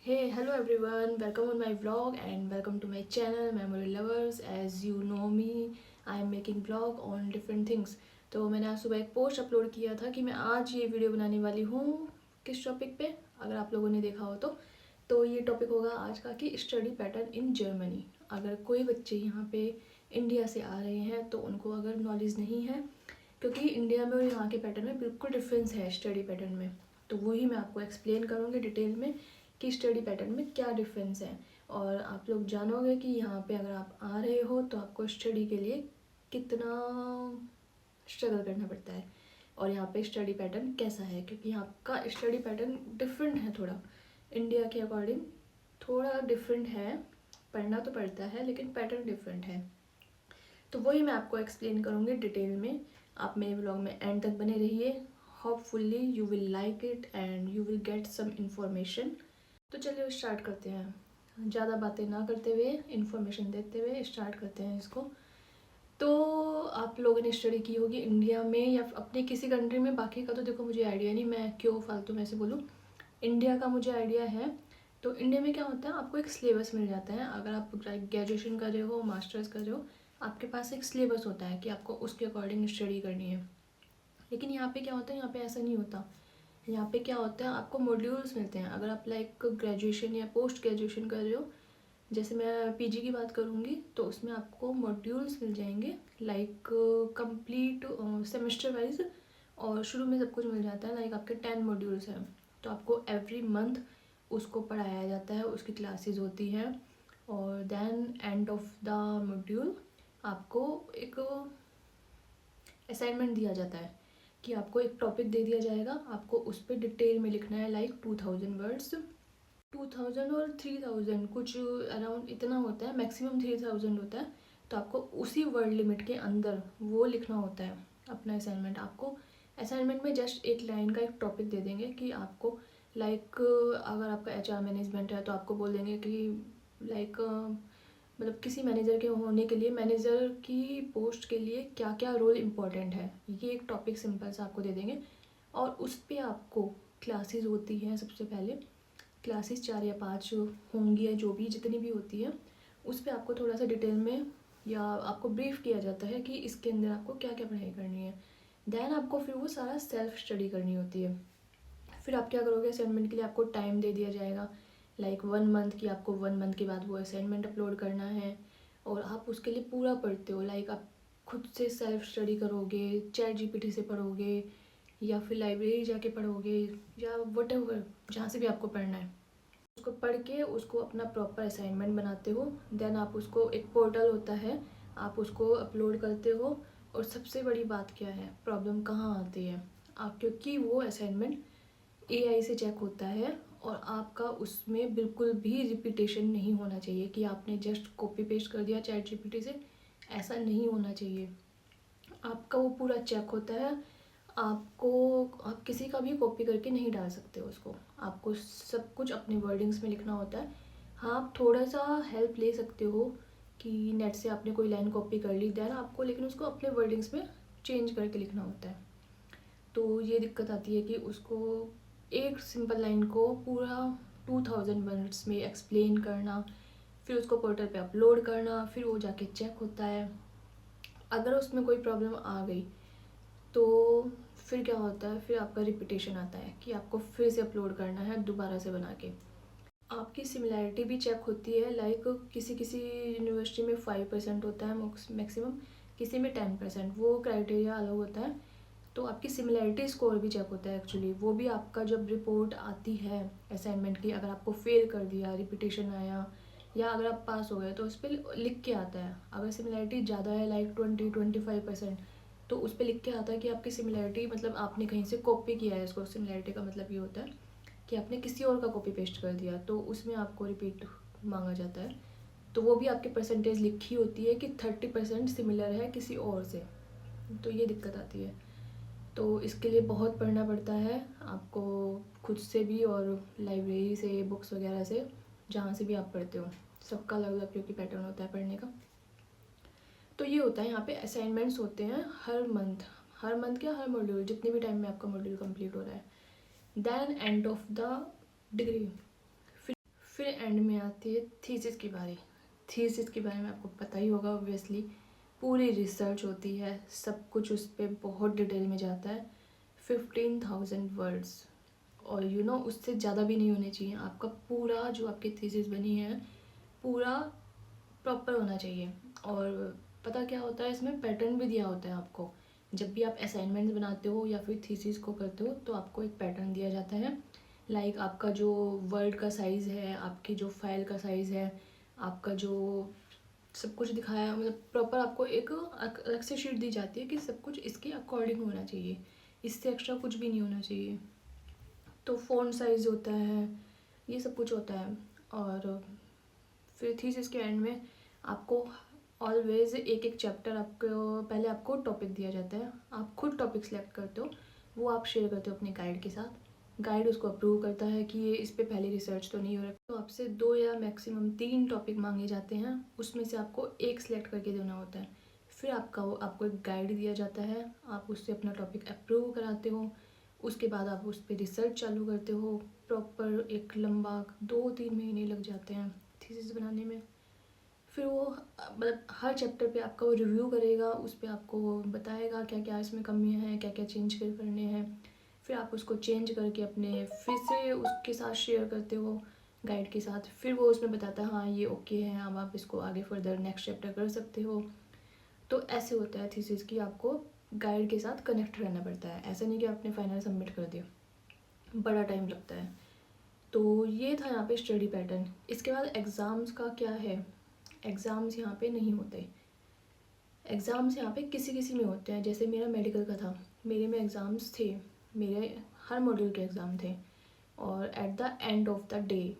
Hello everyone, welcome on my vlog and welcome to my channel Memory Lovers. As you know me, I am making vlog on different things. तो मैंने आज सुबह एक post upload किया था कि मैं आज ये वीडियो बनाने वाली हूँ किस टॉपिक पे, अगर आप लोगों ने देखा हो तो ये टॉपिक होगा आज का कि स्टडी पैटर्न इन जर्मनी। अगर कोई बच्चे यहाँ पे इंडिया से आ रहे हैं तो उनको अगर नॉलेज नहीं है, क्योंकि इंडिया में और यहाँ के पैटर्न में बिल्कुल डिफरेंस है स्टडी पैटर्न में, तो वही मैं आपको एक्सप्लेन करूँगी डिटेल में कि स्टडी पैटर्न में क्या डिफरेंस है। और आप लोग जानोगे कि यहाँ पे अगर आप आ रहे हो तो आपको स्टडी के लिए कितना स्ट्रगल करना पड़ता है और यहाँ पे स्टडी पैटर्न कैसा है, क्योंकि यहाँ का स्टडी पैटर्न डिफरेंट है थोड़ा, इंडिया के अकॉर्डिंग थोड़ा डिफरेंट है। पढ़ना तो पड़ता है लेकिन पैटर्न डिफरेंट है, तो वही मैं आपको एक्सप्लेन करूँगी डिटेल में। आप मेरे ब्लॉग में एंड तक बने रहिए। Hopefully you will like it and you will get some information. तो चलिए स्टार्ट करते हैं, ज़्यादा बातें ना करते हुए इन्फॉर्मेशन देते हुए स्टार्ट करते हैं इसको। तो आप लोगों ने स्टडी की होगी इंडिया में या अपने किसी कंट्री में, बाकी का तो देखो मुझे आइडिया नहीं, मैं क्यों फालतू में से बोलूँ। इंडिया का मुझे आइडिया है। तो इंडिया में क्या होता है, आपको एक सिलेबस मिल जाता है। अगर आप ग्रेजुएशन कर रहे हो, मास्टर्स कर रहे हो, आपके पास एक सिलेबस होता है कि आपको उसके अकॉर्डिंग स्टडी करनी है। लेकिन यहाँ पे क्या होता है, यहाँ पे ऐसा नहीं होता। यहाँ पे क्या होता है, आपको मॉड्यूल्स मिलते हैं। अगर आप ग्रेजुएशन या पोस्ट ग्रेजुएशन कर रहे हो, जैसे मैं पीजी की बात करूँगी, तो उसमें आपको मॉड्यूल्स मिल जाएंगे कंप्लीट सेमेस्टर वाइज। और शुरू में सब कुछ मिल जाता है, आपके 10 मॉड्यूल्स हैं, तो आपको एवरी मंथ उसको पढ़ाया जाता है, उसकी क्लासेस होती हैं। और then end of the module आपको एक असाइनमेंट दिया जाता है कि आपको एक टॉपिक दे दिया जाएगा, आपको उस पर डिटेल में लिखना है 2000 वर्ड्स। 2000 और 3000 कुछ अराउंड इतना होता है, मैक्सिमम 3000 होता है। तो आपको उसी वर्ड लिमिट के अंदर वो लिखना होता है अपना असाइनमेंट। आपको असाइनमेंट में जस्ट एक लाइन का एक टॉपिक दे देंगे कि आपको अगर आपका एचआर मैनेजमेंट है तो आपको बोल देंगे कि मतलब किसी मैनेजर के होने के लिए, मैनेजर की पोस्ट के लिए क्या क्या रोल इम्पोर्टेंट है, ये एक टॉपिक सिंपल सा आपको दे देंगे। और उस पर आपको क्लासेस होती हैं। सबसे पहले क्लासेस 4 या 5 होंगी, या जो भी जितनी भी होती है, उस पर आपको थोड़ा सा डिटेल में या आपको ब्रीफ किया जाता है कि इसके अंदर आपको क्या क्या पढ़ाई करनी है। देन आपको फिर वो सारा सेल्फ स्टडी करनी होती है। फिर आप क्या करोगे, असाइनमेंट के लिए आपको टाइम दे दिया जाएगा 1 मंथ की। आपको 1 मंथ के बाद वो असाइनमेंट अपलोड करना है और आप उसके लिए पूरा पढ़ते हो। आप खुद से सेल्फ स्टडी करोगे, चैट जीपीटी से पढ़ोगे या फिर लाइब्रेरी जाके पढ़ोगे या वटेवर, जहाँ से भी आपको पढ़ना है उसको पढ़ के उसको अपना प्रॉपर असाइनमेंट बनाते हो। देन आप उसको, एक पोर्टल होता है, आप उसको अपलोड करते हो। और सबसे बड़ी बात क्या है, प्रॉब्लम कहाँ आती है, आप क्योंकि वो असाइनमेंट एआई से चेक होता है और आपका उसमें बिल्कुल भी रिपीटेशन नहीं होना चाहिए कि आपने जस्ट कॉपी पेस्ट कर दिया चैट जीपीटी से, ऐसा नहीं होना चाहिए। आपका वो पूरा चेक होता है। आप किसी का भी कॉपी करके नहीं डाल सकते हो उसको, आपको सब कुछ अपने वर्डिंग्स में लिखना होता है। हाँ, आप थोड़ा सा हेल्प ले सकते हो कि नेट से आपने कोई लाइन कॉपी कर ली, देन आपको लेकिन उसको अपने वर्डिंग्स में चेंज करके लिखना होता है। तो ये दिक्कत आती है कि उसको एक सिंपल लाइन को पूरा 2000 वर्ड्स में एक्सप्लेन करना, फिर उसको पोर्टल पे अपलोड करना, फिर वो जाके चेक होता है। अगर उसमें कोई प्रॉब्लम आ गई तो फिर क्या होता है, फिर आपका रिपीटेशन आता है कि आपको फिर से अपलोड करना है दोबारा से बना के। आपकी सिमिलैरिटी भी चेक होती है। किसी किसी यूनिवर्सिटी में 5% होता है मैक्सिमम, किसी में 10%, वो क्राइटेरिया अलग होता है। तो आपकी सिमिलैरिटी स्कोर भी चेक होता है एक्चुअली। वो भी आपका जब रिपोर्ट आती है असाइनमेंट की, अगर आपको फेल कर दिया, रिपीटेशन आया, या अगर आप पास हो गए, तो उस पर लिख के आता है। अगर सिमिलैरिटी ज़्यादा है 20-25%, तो उस पर लिख के आता है कि आपकी सिमिलैरिटी, मतलब आपने कहीं से कॉपी किया है इसको। सिमिलैरिटी का मतलब ये होता है कि आपने किसी और का कॉपी पेस्ट कर दिया, तो उसमें आपको रिपीट मांगा जाता है। तो वो भी आपकी परसेंटेज लिखी होती है कि 30% सिमिलर है किसी और से। तो ये दिक्कत आती है। तो इसके लिए बहुत पढ़ना पड़ता है आपको, खुद से भी और लाइब्रेरी से, बुक्स वगैरह से, जहाँ से भी आप पढ़ते हो। सबका अलग अलग क्योंकि पैटर्न होता है पढ़ने का। तो ये होता है, यहाँ पे असाइनमेंट्स होते हैं हर मंथ क्या, हर मॉड्यूल, जितने भी टाइम में आपका मॉड्यूल कंप्लीट हो रहा है। Then end of the degree, फिर एंड में आती है थीसिस की बारी। थीसिस के बारे में आपको पता ही होगा ऑब्वियसली, पूरी रिसर्च होती है, सब कुछ उस पर बहुत डिटेल में जाता है। 15,000 वर्ड्स, और उससे ज़्यादा भी नहीं होने चाहिए। आपका पूरा जो आपकी थीसिस बनी है पूरा प्रॉपर होना चाहिए। और पता क्या होता है, इसमें पैटर्न भी दिया होता है आपको। जब भी आप असाइनमेंट्स बनाते हो या फिर थीसिस को करते हो तो आपको एक पैटर्न दिया जाता है। लाइक आपका जो वर्ड का साइज़ है, आपकी जो फाइल का साइज़ है, आपका जो सब कुछ दिखाया, मतलब प्रॉपर आपको एक अलग से शीट दी जाती है कि सब कुछ इसके अकॉर्डिंग होना चाहिए, इससे एक्स्ट्रा कुछ भी नहीं होना चाहिए। तो फ़ॉन्ट साइज़ होता है, ये सब कुछ होता है। और फिर थीसिस के एंड में आपको ऑलवेज एक एक चैप्टर आपको पहले आपको टॉपिक दिया जाता है, आप खुद टॉपिक सेलेक्ट करते हो, वो आप शेयर करते हो अपने गाइड के साथ। गाइड उसको अप्रूव करता है कि ये इस पे पहले रिसर्च तो नहीं हो रहा। तो आपसे 2 या मैक्सिमम 3 टॉपिक मांगे जाते हैं, उसमें से आपको एक सिलेक्ट करके देना होता है। फिर आपको एक गाइड दिया जाता है, आप उससे अपना टॉपिक अप्रूव कराते हो। उसके बाद आप उस पर रिसर्च चालू करते हो। प्रॉपर एक लंबा 2-3 महीने लग जाते हैं थीसिस बनाने में। फिर वो मतलब हर चैप्टर पे आपका वो रिव्यू करेगा, उस पर आपको वो बताएगा क्या क्या इसमें कमियां हैं, क्या क्या चेंज करने हैं। फिर आप उसको चेंज करके अपने फिर से उसके साथ शेयर करते हो गाइड के साथ। फिर वो उसमें बताता है हाँ ये ओके है, अब आप इसको आगे फर्दर नेक्स्ट चैप्टर कर सकते हो। तो ऐसे होता है थीसिस की, आपको गाइड के साथ कनेक्ट रहना पड़ता है। ऐसा नहीं कि आपने फाइनल सबमिट कर दिया, बड़ा टाइम लगता है। तो ये था यहाँ पे स्टडी पैटर्न। इसके बाद एग्ज़ाम्स का क्या है, एग्ज़ाम्स यहाँ पे नहीं होते। एग्ज़ाम्स यहाँ पे किसी किसी में होते हैं, जैसे मेरा मेडिकल का था, मेरे में एग्ज़ाम्स थे, मेरे हर मॉड्यूल के एग्ज़ाम थे। और at the end of the day,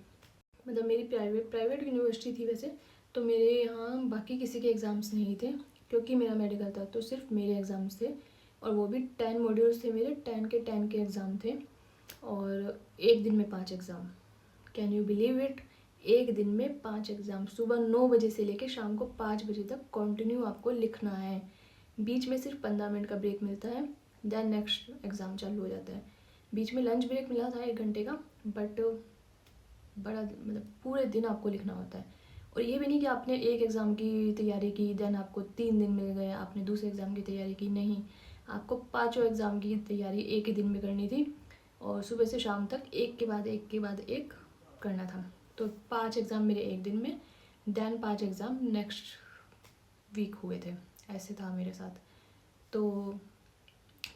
मतलब मेरी प्राइवेट यूनिवर्सिटी थी वैसे, तो मेरे यहाँ बाकी किसी के एग्ज़ाम्स नहीं थे, क्योंकि मेरा मेडिकल था तो सिर्फ मेरे एग्ज़ाम्स थे। और वो भी 10 मॉड्यूल्स थे मेरे, 10 के एग्ज़ाम थे। और एक दिन में 5 exam, can you believe it. एक दिन में 5 एग्ज़ाम, सुबह 9 बजे से लेकर शाम को 5 बजे तक कंटिन्यू आपको लिखना है। बीच में सिर्फ 15 मिनट का ब्रेक मिलता है, देन नेक्स्ट एग्ज़ाम चालू हो जाता है। बीच में लंच ब्रेक मिला था 1 घंटे का, बट बड़ा मतलब पूरे दिन आपको लिखना होता है। और ये भी नहीं कि आपने एक एग्ज़ाम की तैयारी की देन आपको 3 दिन मिल गए, आपने दूसरे एग्ज़ाम की तैयारी की, नहीं, आपको 5 एग्ज़ाम की तैयारी एक ही दिन में करनी थी। और सुबह से शाम तक एक के बाद एक के बाद एक करना था। तो 5 एग्ज़ाम मेरे एक दिन में, देन 5 एग्ज़ाम नेक्स्ट वीक हुए थे, ऐसे था मेरे साथ। तो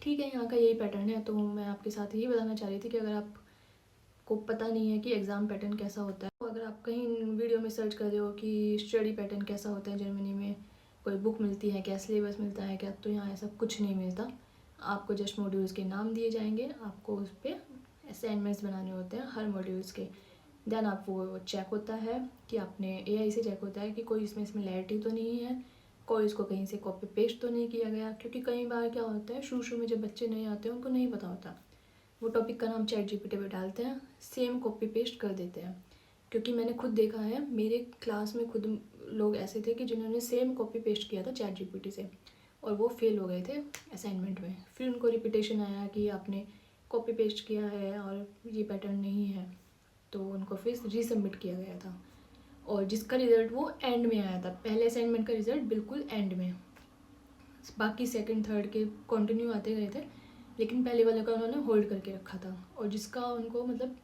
ठीक है, यहाँ का यही पैटर्न है। तो मैं आपके साथ यही बताना चाह रही थी कि अगर आपको पता नहीं है कि एग्ज़ाम पैटर्न कैसा होता है, तो अगर आप कहीं वीडियो में सर्च कर रहे हो कि स्टडी पैटर्न कैसा होता है जर्मनी में, कोई बुक मिलती है क्या, सिलेबस मिलता है क्या, तो यहाँ ऐसा कुछ नहीं मिलता। आपको जस्ट मॉड्यूल्स के नाम दिए जाएंगे, आपको उस पर असाइनमेंट्स बनाने होते हैं हर मॉड्यूल्स के। देन आप वो चेक होता है कि आपने एआई से चेक होता है कि कोई इसमें सिमिलैरिटी तो नहीं है, कोई इसको कहीं से कॉपी पेस्ट तो नहीं किया गया। क्योंकि कई बार क्या होता है, शुरू में जब बच्चे नहीं आते हैं उनको नहीं पता होता, वो टॉपिक का नाम ChatGPT पे डालते हैं, सेम कॉपी पेस्ट कर देते हैं। क्योंकि मैंने खुद देखा है, मेरे क्लास में खुद लोग ऐसे थे कि जिन्होंने सेम कॉपी पेस्ट किया था ChatGPT से, और वो फेल हो गए थे असाइनमेंट में। फिर उनको रिपीटेशन आया कि आपने कॉपी पेस्ट किया है और ये पैटर्न नहीं है, तो उनको फिर रीसबमिट किया गया था। और जिसका रिज़ल्ट वो एंड में आया था, पहले असाइनमेंट का रिज़ल्ट बिल्कुल एंड में, बाकी सेकंड थर्ड के कंटिन्यू आते गए थे, लेकिन पहले वाले का उन्होंने होल्ड करके रखा था। और जिसका उनको मतलब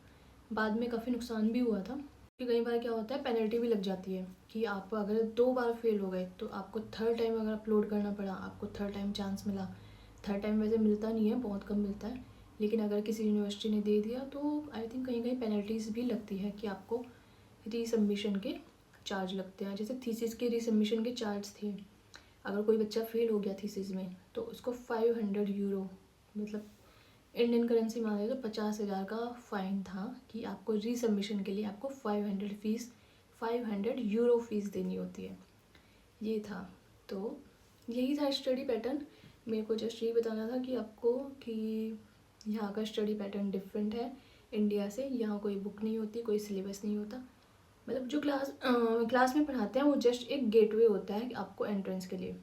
बाद में काफ़ी नुकसान भी हुआ था, कि कई बार क्या होता है पेनल्टी भी लग जाती है कि आप अगर 2 बार फेल हो गए तो आपको थर्ड टाइम अगर अपलोड करना पड़ा, आपको थर्ड टाइम चांस मिला, थर्ड टाइम वैसे मिलता नहीं है, बहुत कम मिलता है, लेकिन अगर किसी यूनिवर्सिटी ने दे दिया तो आई थिंक कहीं कहीं पेनल्टीज़ भी लगती है कि आपको रीसबमिशन के चार्ज लगते हैं। जैसे थीसिस के रीसबमिशन के चार्ज थे, अगर कोई बच्चा फेल हो गया थीसिस में तो उसको 500 यूरो, मतलब इंडियन करेंसी माने तो 50,000 का फ़ाइन था कि आपको रीसबमिशन के लिए आपको 500 यूरो फीस देनी होती है। ये था, तो यही था स्टडी पैटर्न। मेरे को जस्ट यही बताना था कि आपको कि यहाँ का स्टडी पैटर्न डिफरेंट है इंडिया से। यहाँ कोई बुक नहीं होती, कोई सिलेबस नहीं होता, मतलब जो क्लास में पढ़ाते हैं वो जस्ट एक गेटवे होता है आपको एंट्रेंस के लिए,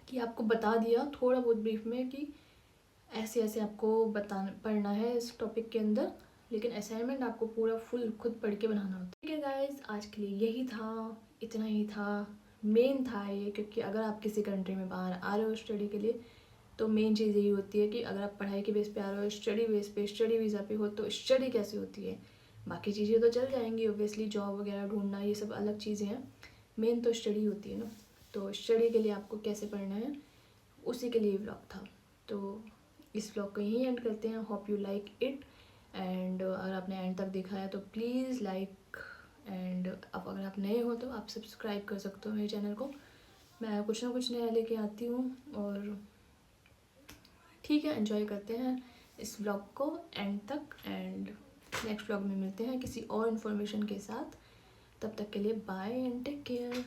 कि आपको बता दिया थोड़ा बहुत ब्रीफ में कि ऐसे ऐसे आपको पढ़ना है इस टॉपिक के अंदर, लेकिन असाइनमेंट आपको पूरा फुल खुद पढ़ के बनाना होता है। ठीक है गाइज, आज के लिए यही था, इतना ही था, मेन था ये, क्योंकि अगर आप किसी कंट्री में बाहर आ रहे हो स्टडी के लिए तो मेन चीज़ यही होती है कि अगर आप पढ़ाई के बेस पे आ रहे हो, स्टडी बेस पे, स्टडी वीज़ा पे हो, तो स्टडी कैसे होती है। बाकी चीज़ें तो चल जाएंगी ओब्वियसली, जॉब वगैरह ढूंढना ये सब अलग चीज़ें हैं, मेन तो स्टडी होती है ना। तो स्टडी के लिए आपको कैसे पढ़ना है उसी के लिए व्लॉग था। तो इस व्लॉग को यहीं एंड करते हैं। Hope you like it, and अगर आपने एंड तक देखा है तो प्लीज़ लाइक, एंड अब अगर आप नए हो तो आप सब्सक्राइब कर सकते हो मेरे चैनल को। मैं कुछ ना कुछ नया लेके आती हूँ। और ठीक है, एंजॉय करते हैं इस व्लॉग को एंड तक, एंड नेक्स्ट व्लॉग में मिलते हैं किसी और इन्फॉर्मेशन के साथ। तब तक के लिए बाय एंड टेक केयर।